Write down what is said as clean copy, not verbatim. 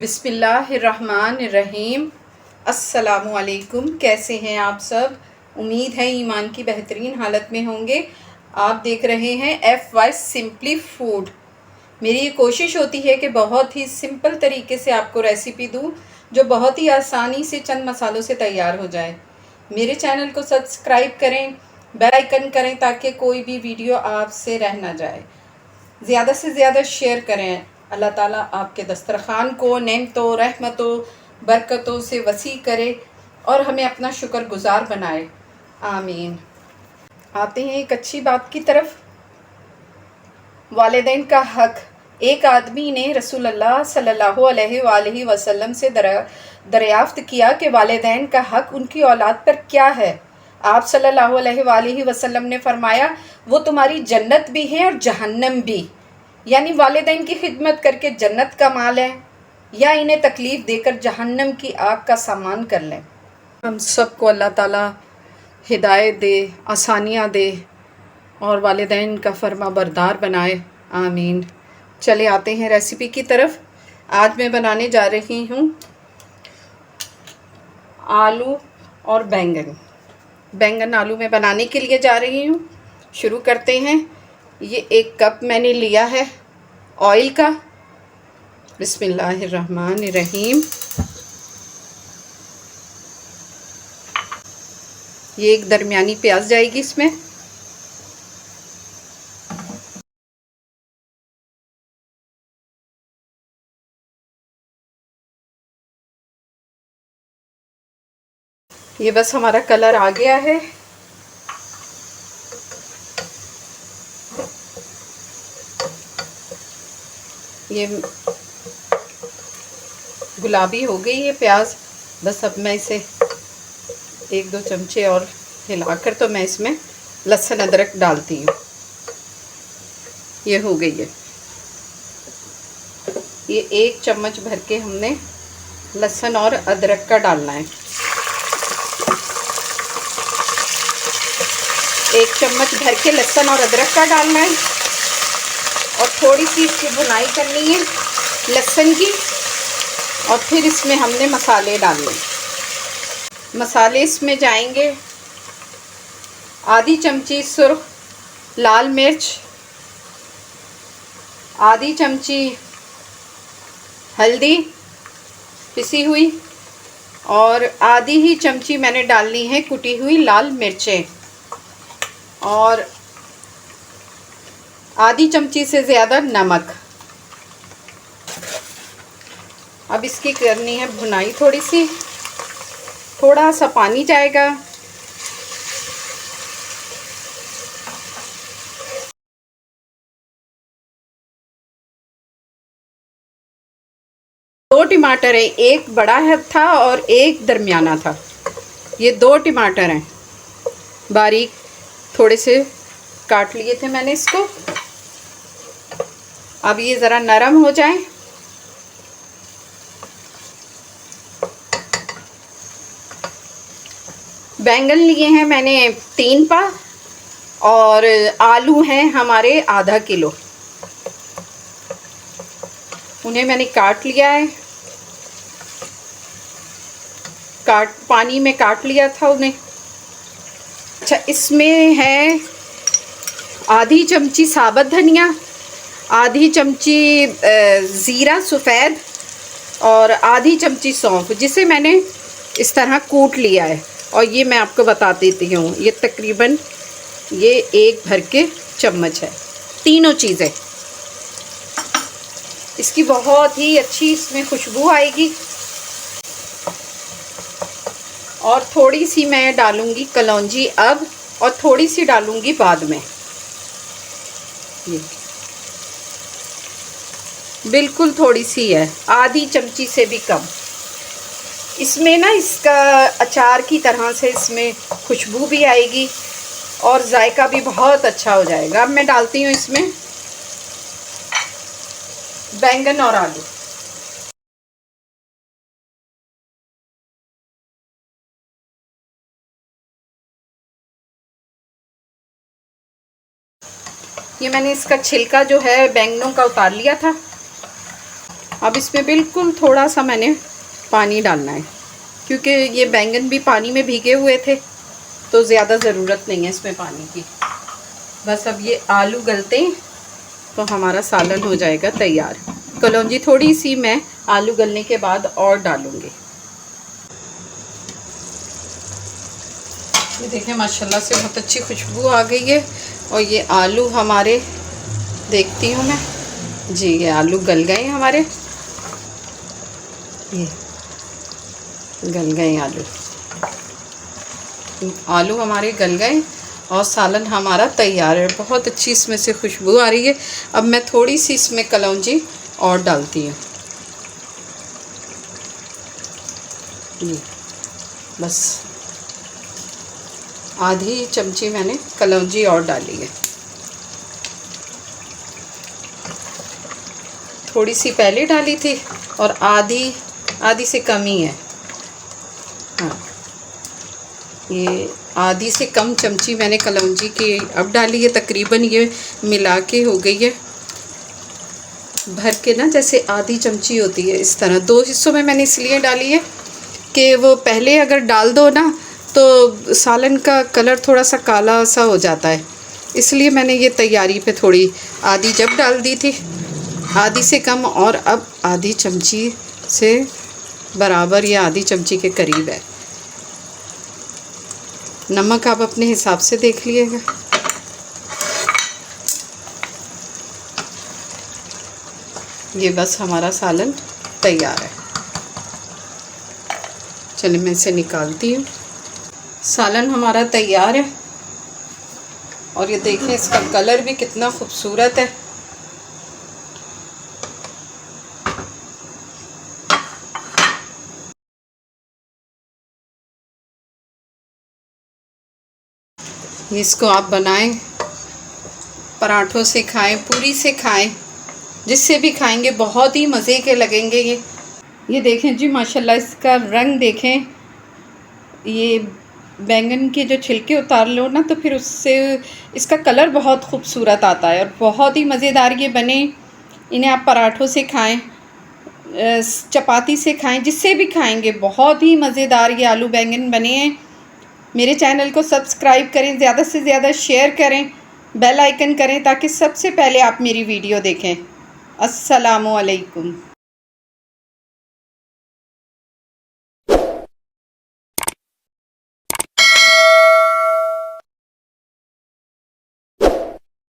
बिस्मिल्लाहिर्रहमानिर्रहीम। अस्सलामुअलैकुम। कैसे हैं आप सब? उम्मीद है ईमान की बेहतरीन हालत में होंगे। आप देख रहे हैं FY सिंपली फूड। मेरी ये कोशिश होती है कि बहुत ही सिंपल तरीके से आपको रेसिपी दूं जो बहुत ही आसानी से चंद मसालों से तैयार हो जाए। मेरे चैनल को सब्सक्राइब करें, बेल आइकन करें ताकि कोई भी वीडियो आपसे रह ना जाए। ज़्यादा से ज़्यादा शेयर करें। अल्लाह ताला आपके दस्तरखान को नेमतों, रहमतों, बरकतों से वसी करे और हमें अपना शुक्रगुजार बनाए। आमीन। आते हैं एक अच्छी बात की तरफ। वालिदैन का हक। एक आदमी ने रसूलुल्लाह सल्लल्लाहु अलैहि वसल्लम से दरियाफ्त किया कि वालिदैन का हक उनकी औलाद पर क्या है। आप सल्लल्लाहु अलैहि वसल्लम ने फरमाया, वो तुम्हारी जन्नत भी है और जहन्नम भी। यानी वालिदैन की खिदमत करके जन्नत का माल है या इन्हें तकलीफ़ देकर जहन्नम की आग का सामान कर लें। हम सबको अल्लाह ताला हिदायत दे, आसानियाँ दे और वालिदैन का फर्मा बरदार बनाए। आमीन। चले आते हैं रेसिपी की तरफ। आज मैं बनाने जा रही हूँ आलू और बैंगन। बैंगन आलू में बनाने के लिए जा रही हूँ। शुरू करते हैं। ये 1 कप मैंने लिया है ऑयल का। बिस्मिल्लाहिर्रहमानिर्रहीम। ये एक दरमियानी प्याज जाएगी इसमें। ये बस हमारा कलर आ गया है। ये गुलाबी हो गई है प्याज। बस अब मैं इसे 1-2 चमचे और हिलाकर तो मैं इसमें लहसुन अदरक डालती हूँ। ये हो गई है। ये 1 चम्मच भर के हमने लहसुन और अदरक का डालना है। 1 चम्मच भर के लहसुन और अदरक का डालना है और थोड़ी सी इसकी भुनाई करनी है लहसुन की। और फिर इसमें हमने मसाले डालने। मसाले इसमें जाएंगे आधी चमची सुर्ख लाल मिर्च, आधी चमची हल्दी पिसी हुई और आधी ही चमची मैंने डालनी है कुटी हुई लाल मिर्चें और आधी चमची से ज़्यादा नमक। अब इसकी करनी है भुनाई थोड़ी सी। थोड़ा सा पानी जाएगा। दो टमाटर है, एक बड़ा है था और एक दरमियाना था। ये 2 टमाटर हैं, बारीक थोड़े से काट लिए थे मैंने इसको। अब ये ज़रा नरम हो जाए। बैंगन लिए हैं मैंने 3 पा और आलू हैं हमारे आधा किलो। उन्हें मैंने काट लिया है। पानी में काट लिया था उन्हें। अच्छा, इसमें है आधी चमची साबुत धनिया, आधी चमची ज़ीरा सफ़ेद और आधी चमची सौंफ, जिसे मैंने इस तरह कूट लिया है। और ये मैं आपको बता देती हूँ, ये तकरीबन ये 1 भर के चम्मच है। तीनों चीज़ें। इसकी बहुत ही अच्छी इसमें खुशबू आएगी। और थोड़ी सी मैं डालूँगी कलौंजी अब, और थोड़ी सी डालूँगी बाद में। ये बिल्कुल थोड़ी सी है, आधी चमची से भी कम। इसमें ना इसका अचार की तरह से इसमें खुशबू भी आएगी और जायका भी बहुत अच्छा हो जाएगा। अब मैं डालती हूँ इसमें बैंगन और आलू। ये मैंने इसका छिलका जो है बैंगनों का उतार लिया था। अब इसमें बिल्कुल थोड़ा सा मैंने पानी डालना है, क्योंकि ये बैंगन भी पानी में भीगे हुए थे, तो ज़्यादा ज़रूरत नहीं है इसमें पानी की। बस अब ये आलू गलते हैं तो हमारा सालन हो जाएगा तैयार। कलौंजी थोड़ी सी मैं आलू गलने के बाद और डालूँगी। ये देखें माशाल्लाह से बहुत अच्छी खुशबू आ गई है। और ये आलू हमारे, देखती हूँ मैं जी, ये आलू गल गए हमारे, ये गल गए आलू हमारे गल गए और सालन हमारा तैयार है। बहुत अच्छी इसमें से खुशबू आ रही है। अब मैं थोड़ी सी इसमें कलौंजी और डालती हूँ। ये बस आधी चमची मैंने कलौंजी और डाली है, थोड़ी सी पहले डाली थी और आधी से कम ही है। हाँ, ये आधी से कम चमची मैंने कलौंजी की अब डाली है। तकरीबन ये मिला के हो गई है भर के ना, जैसे आधी चमची होती है इस तरह। 2 हिस्सों में मैंने इसलिए डाली है कि वो पहले अगर डाल दो ना तो सालन का कलर थोड़ा सा काला सा हो जाता है, इसलिए मैंने ये तैयारी पे थोड़ी आधी जब डाल दी थी, आधी से कम, और अब आधी चमची से बराबर या आधी चमची के करीब है। नमक आप अपने हिसाब से देख लीजिएगा। ये बस हमारा सालन तैयार है। चलिए मैं इसे निकालती हूँ। सालन हमारा तैयार है और ये देखें इसका कलर भी कितना खूबसूरत है। इसको आप बनाएं, पराठों से खाएं, पूरी से खाएं, जिससे भी खाएंगे बहुत ही मज़े के लगेंगे। ये देखें जी माशाल्लाह, इसका रंग देखें। ये बैंगन के जो छिलके उतार लो ना तो फिर उससे इसका कलर बहुत खूबसूरत आता है और बहुत ही मज़ेदार ये बने। इन्हें आप पराठों से खाएं, चपाती से खाएं, जिससे भी खाएंगे बहुत ही मज़ेदार ये आलू बैंगन बने हैं। मेरे चैनल को सब्सक्राइब करें, ज़्यादा से ज़्यादा शेयर करें, बेल आइकन करें ताकि सबसे पहले आप मेरी वीडियो देखें। अस्सलामु अलैकुम।